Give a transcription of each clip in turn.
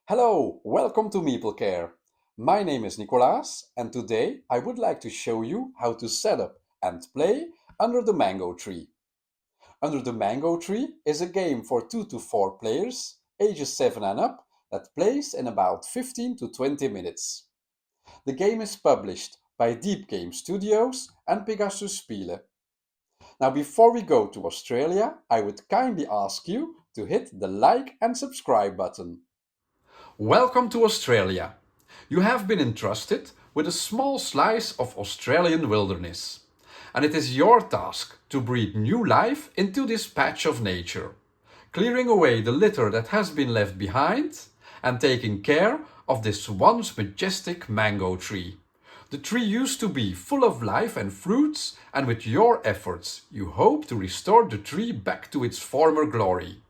Hello, welcome to MeepleCare. My name is Nicolas, and today I would like to show you how to set up and play Under the Mango Tree. Under the Mango Tree is a game for 2 to 4 players, ages 7 and up, that plays in about 15 to 20 minutes. The game is published by Deep Game Studios and Pegasus Spiele. Now, before we go to Australia, I would kindly ask you to hit the like and subscribe button. Welcome to Australia. You have been entrusted with a small slice of Australian wilderness, and it is your task to breathe new life into this patch of nature, clearing away the litter that has been left behind and taking care of this once majestic mango tree. The tree used to be full of life and fruits, and with your efforts, you hope to restore the tree back to its former glory.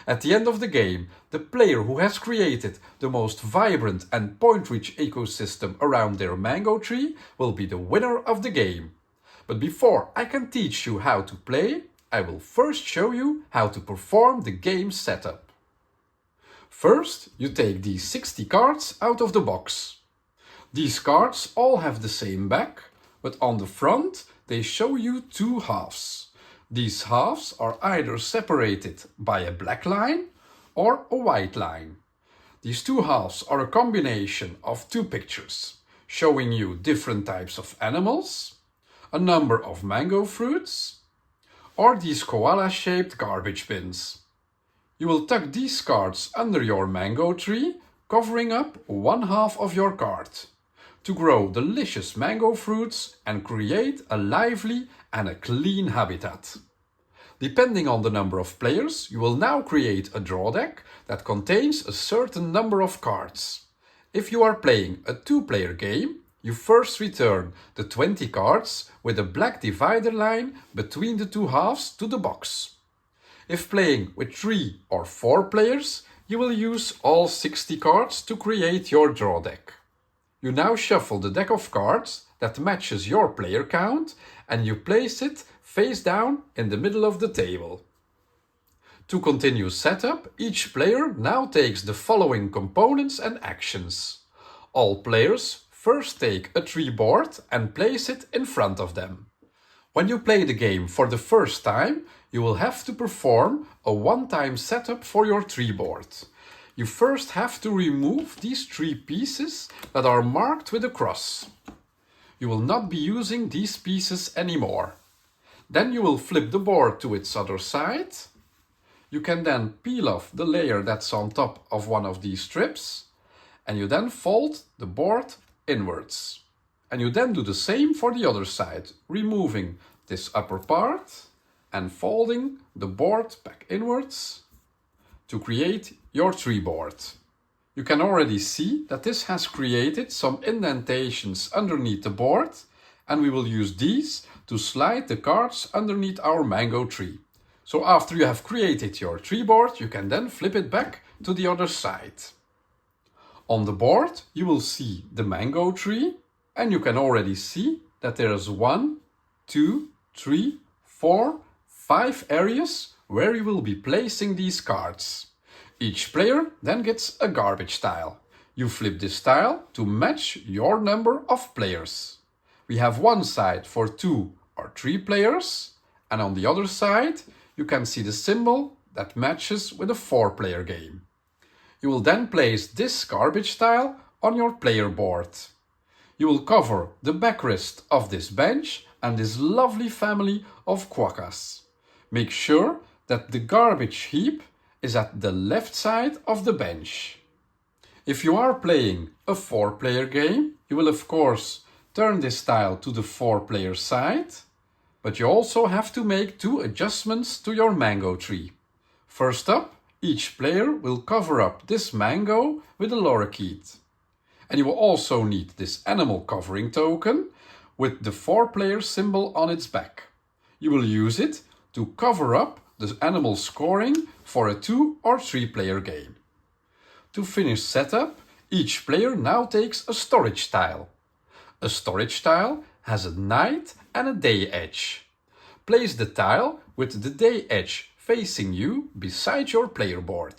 At the end of the game, the player who has created the most vibrant and point-rich ecosystem around their mango tree will be the winner of the game. But before I can teach you how to play, I will first show you how to perform the game setup. First, you take these 60 cards out of the box. These cards all have the same back, but on the front they show you two halves. These halves are either separated by a black line or a white line. These two halves are a combination of two pictures, showing you different types of animals, a number of mango fruits, or these koala-shaped garbage bins. You will tuck these cards under your mango tree, covering up one half of your card, to grow delicious mango fruits and create a lively and a clean habitat. Depending on the number of players, you will now create a draw deck that contains a certain number of cards. If you are playing a two-player game, you first return the 20 cards with a black divider line between the two halves to the box. If playing with 3 or 4 players, you will use all 60 cards to create your draw deck. You now shuffle the deck of cards that matches your player count and you place it face down in the middle of the table. To continue setup, each player now takes the following components and actions. All players first take a tree board and place it in front of them. When you play the game for the first time, you will have to perform a one-time setup for your tree board. You first have to remove these 3 pieces that are marked with a cross. You will not be using these pieces anymore. Then you will flip the board to its other side. You can then peel off the layer that's on top of one of these strips, and you then fold the board inwards. And you then do the same for the other side, removing this upper part and folding the board back inwards to create your tree board. You can already see that this has created some indentations underneath the board, and we will use these to slide the cards underneath our mango tree. So after you have created your tree board, you can then flip it back to the other side. On the board, you will see the mango tree, and you can already see that there is 1, 2, 3, 4, 5 areas where you will be placing these cards. Each player then gets a garbage tile. You flip this tile to match your number of players. We have one side for 2 or 3 players, and on the other side you can see the symbol that matches with a 4-player game. You will then place this garbage tile on your player board. You will cover the backrest of this bench and this lovely family of quokkas. Make sure that the garbage heap is at the left side of the bench. If you are playing a 4-player game, you will of course turn this tile to the 4-player side, but you also have to make 2 adjustments to your mango tree. First up, each player will cover up this mango with a lorikeet. And you will also need this animal covering token with the 4-player symbol on its back. You will use it to cover up the animal scoring for a 2 or 3-player game. To finish setup, each player now takes a storage tile. A storage tile has a night and a day edge. Place the tile with the day edge facing you beside your player board.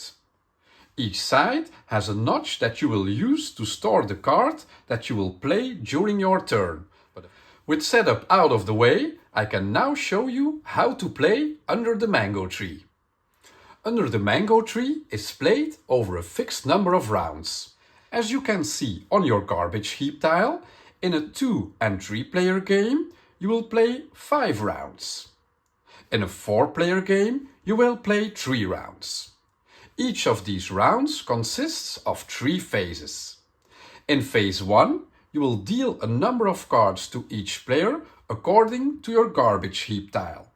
Each side has a notch that you will use to store the card that you will play during your turn. With setup out of the way, I can now show you how to play Under the Mango Tree. Under the Mango Tree is played over a fixed number of rounds. As you can see on your garbage heap tile, in a 2 and 3 player game, you will play 5 rounds. In a 4 player game, you will play 3 rounds. Each of these rounds consists of 3 phases. In phase 1, you will deal a number of cards to each player according to your garbage heap tile.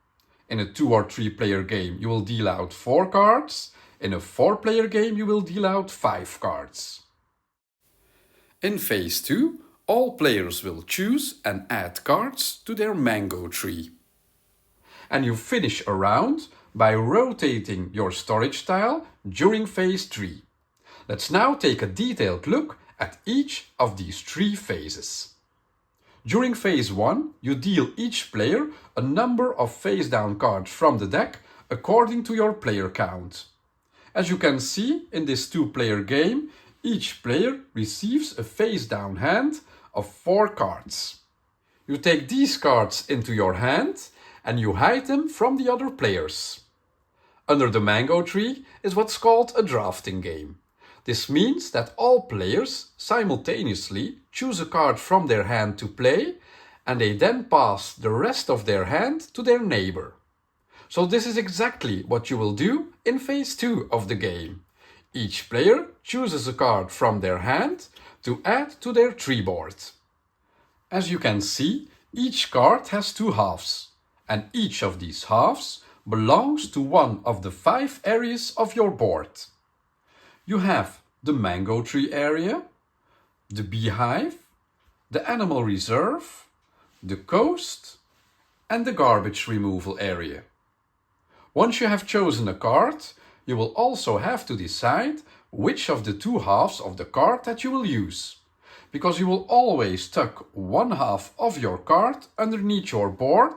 In a 2 or 3 player game, you will deal out 4 cards. In a 4 player game, you will deal out 5 cards. In phase 2, all players will choose and add cards to their mango tree. And you finish a round by rotating your storage tile during phase 3. Let's now take a detailed look at each of these 3 phases. During phase 1, you deal each player a number of face down cards from the deck according to your player count. As you can see in this 2-player game, each player receives a face down hand of 4 cards. You take these cards into your hand and you hide them from the other players. Under the Mango Tree is what's called a drafting game. This means that all players simultaneously choose a card from their hand to play, and they then pass the rest of their hand to their neighbor. So this is exactly what you will do in phase 2 of the game. Each player chooses a card from their hand to add to their tree board. As you can see, each card has 2 halves, and each of these halves belongs to one of the 5 areas of your board. You have the mango tree area, the beehive, the animal reserve, the coast, and the garbage removal area. Once you have chosen a card, you will also have to decide which of the 2 halves of the card that you will use, because you will always tuck one half of your card underneath your board,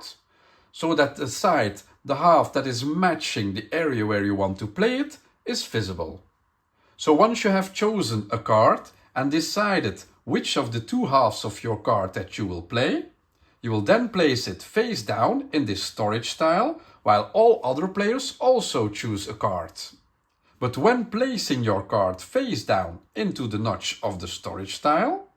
so that the half that is matching the area where you want to play it is visible. So once you have chosen a card and decided which of the 2 halves of your card that you will play, you will then place it face down in this storage tile, while all other players also choose a card. But when placing your card face down into the notch of the storage tile,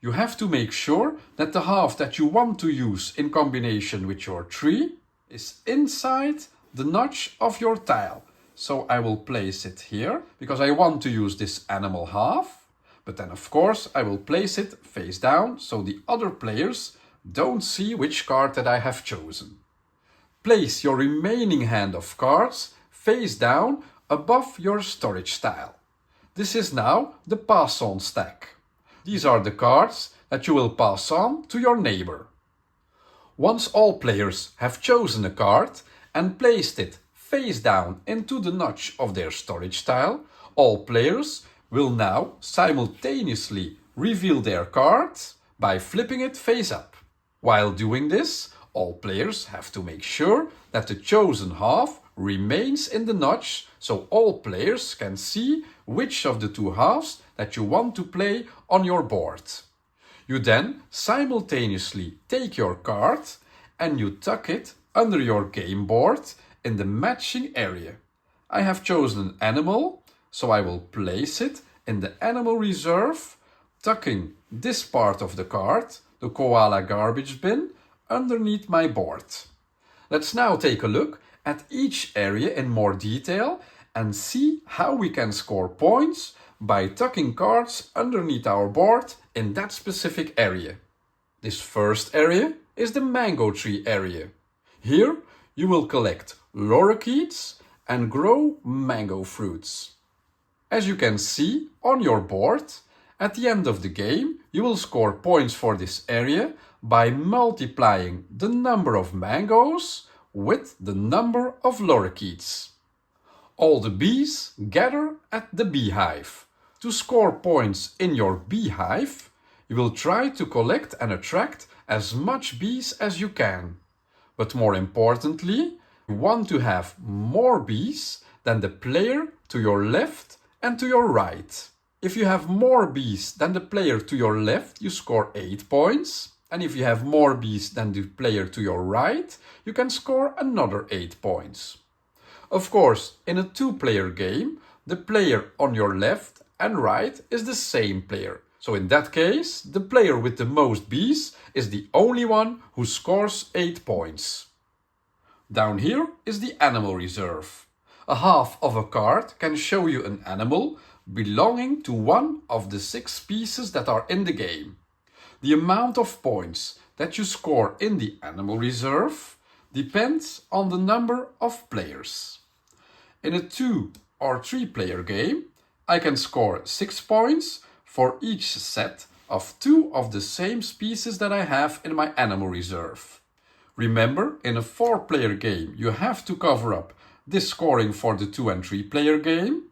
you have to make sure that the half that you want to use in combination with your tree is inside the notch of your tile. So I will place it here because I want to use this animal half, but then of course I will place it face down so the other players don't see which card that I have chosen. Place your remaining hand of cards face down above your storage tile. This is now the pass-on stack. These are the cards that you will pass on to your neighbor. Once all players have chosen a card and placed it face down into the notch of their storage tile, all players will now simultaneously reveal their card by flipping it face up. While doing this, all players have to make sure that the chosen half remains in the notch so all players can see which of the 2 halves that you want to play on your board. You then simultaneously take your card and you tuck it under your game board in the matching area. I have chosen an animal, so I will place it in the animal reserve, tucking this part of the card, the koala garbage bin, underneath my board. Let's now take a look at each area in more detail and see how we can score points by tucking cards underneath our board in that specific area. This first area is the mango tree area. Here you will collect lorikeets and grow mango fruits. As you can see on your board, at the end of the game you will score points for this area by multiplying the number of mangoes with the number of lorikeets. All the bees gather at the beehive. To score points in your beehive, you will try to collect and attract as much bees as you can. But more importantly, you want to have more bees than the player to your left and to your right. If you have more bees than the player to your left, you score 8 points. And if you have more bees than the player to your right, you can score another 8 points. Of course, in a two-player game, the player on your left and right is the same player. So in that case, the player with the most bees is the only one who scores 8 points. Down here is the animal reserve. A half of a card can show you an animal belonging to one of the 6 species that are in the game. The amount of points that you score in the animal reserve depends on the number of players. In a 2 or 3 player game, I can score 6 points for each set of 2 of the same species that I have in my animal reserve. Remember, in a 4 player game, you have to cover up this scoring for the 2 and 3 player game.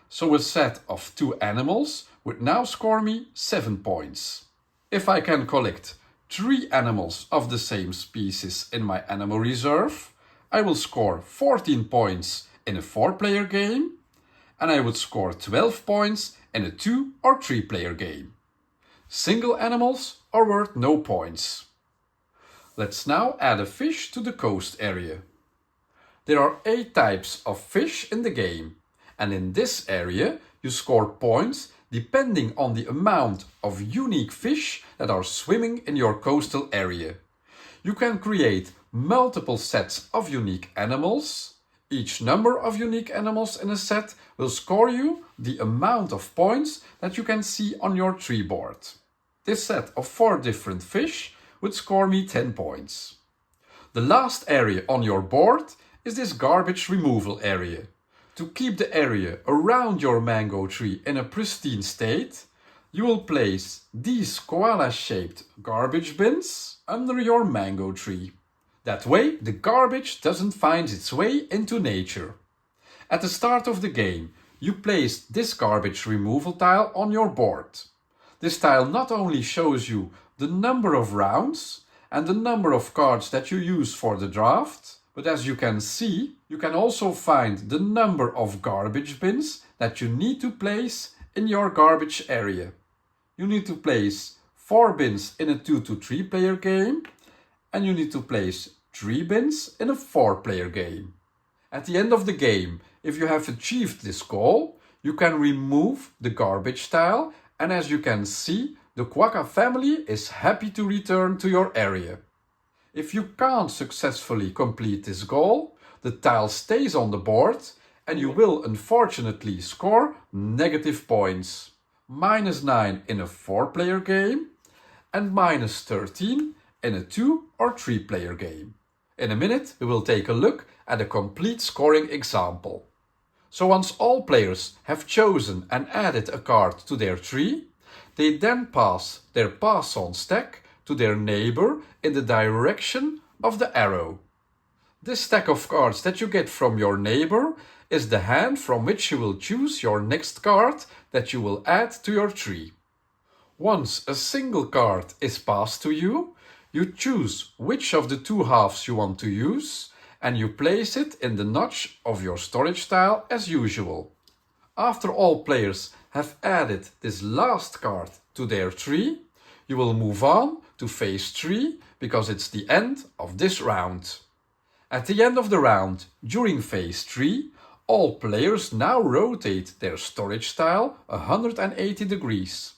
So a set of 2 animals would now score me 7 points. If I can collect 3 animals of the same species in my animal reserve, I will score 14 points in a 4 player game, and I would score 12 points in a 2 or 3 player game. Single animals are worth no points. Let's now add a fish to the coast area. There are 8 types of fish in the game, and in this area you score points depending on the amount of unique fish that are swimming in your coastal area. You can create multiple sets of unique animals. Each number of unique animals in a set will score you the amount of points that you can see on your tree board. This set of 4 different fish would score me 10 points. The last area on your board is this garbage removal area. To keep the area around your mango tree in a pristine state, you will place these koala-shaped garbage bins under your mango tree. That way, the garbage doesn't find its way into nature. At the start of the game, you place this garbage removal tile on your board. This tile not only shows you the number of rounds and the number of cards that you use for the draft, but as you can see, you can also find the number of garbage bins that you need to place in your garbage area. You need to place 4 bins in a 2 to 3 player game, and you need to place 3 bins in a 4 player game. At the end of the game, if you have achieved this goal, you can remove the garbage tile, and as you can see, the quokka family is happy to return to your area. If you can't successfully complete this goal, the tile stays on the board and you will unfortunately score negative points. -9 in a 4 player game and -13 in a 2 or 3 player game. In a minute we will take a look at a complete scoring example. So once all players have chosen and added a card to their tree, they then pass their pass-on stack to their neighbor in the direction of the arrow. This stack of cards that you get from your neighbor is the hand from which you will choose your next card that you will add to your tree. Once a single card is passed to you, you choose which of the 2 halves you want to use and you place it in the notch of your storage tile as usual. After all players have added this last card to their tree, you will move on to phase 3 because it's the end of this round. At the end of the round, during phase 3, all players now rotate their storage tile 180 degrees,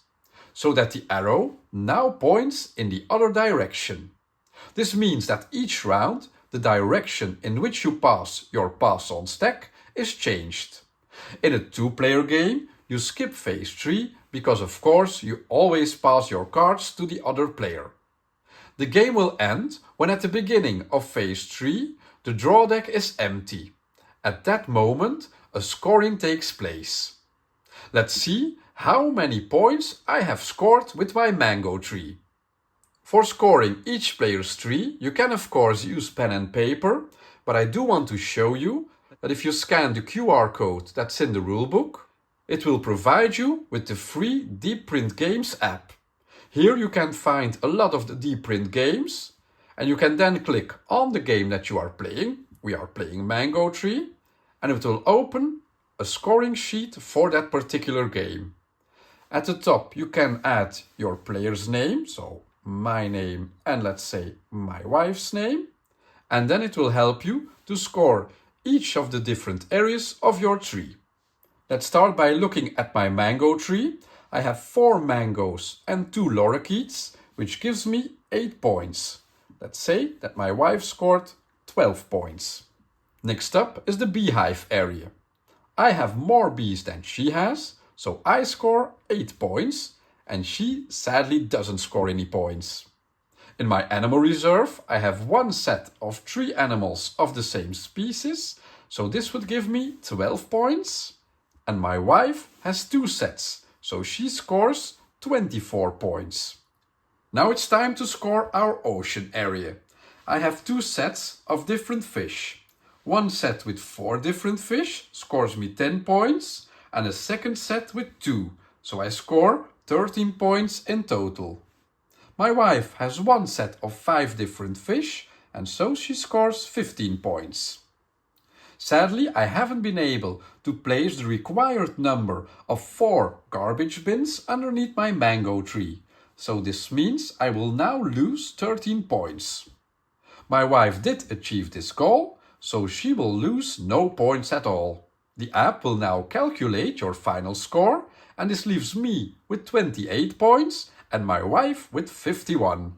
so that the arrow now points in the other direction. This means that each round, the direction in which you pass your pass-on stack is changed. In a 2-player game, you skip phase 3 because of course you always pass your cards to the other player. The game will end when at the beginning of phase 3 the draw deck is empty. At that moment a scoring takes place. Let's see how many points I have scored with my mango tree. For scoring each player's tree you can of course use pen and paper, but I do want to show you that if you scan the QR code that's in the rulebook, it will provide you with the free Deep Print Games app. Here you can find a lot of the Deep Print games and you can then click on the game that you are playing. We are playing Mango Tree and it will open a scoring sheet for that particular game. At the top, you can add your player's name, so my name and let's say my wife's name. And then it will help you to score each of the different areas of your tree. Let's start by looking at my mango tree. I have 4 mangoes and 2 lorikeets, which gives me 8 points. Let's say that my wife scored 12 points. Next up is the beehive area. I have more bees than she has, so I score 8 points, and she sadly doesn't score any points. In my animal reserve, I have 1 set of 3 animals of the same species, so this would give me 12 points. And my wife has 2 sets, so she scores 24 points. Now it's time to score our ocean area. I have 2 sets of different fish. One set with 4 different fish scores me 10 points, and a second set with 2, so I score 13 points in total. My wife has 1 set of 5 different fish, and so she scores 15 points. Sadly, I haven't been able to place the required number of 4 garbage bins underneath my mango tree, so this means I will now lose 13 points. My wife did achieve this goal, so she will lose no points at all. The app will now calculate your final score, and this leaves me with 28 points and my wife with 51.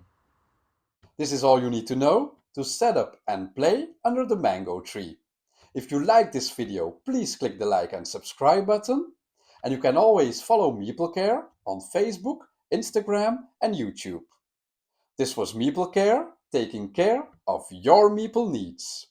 This is all you need to know to set up and play under the mango tree. If you like this video, please click the like and subscribe button. And you can always follow MeepleCare on Facebook, Instagram and YouTube. This was MeepleCare, taking care of your meeple needs.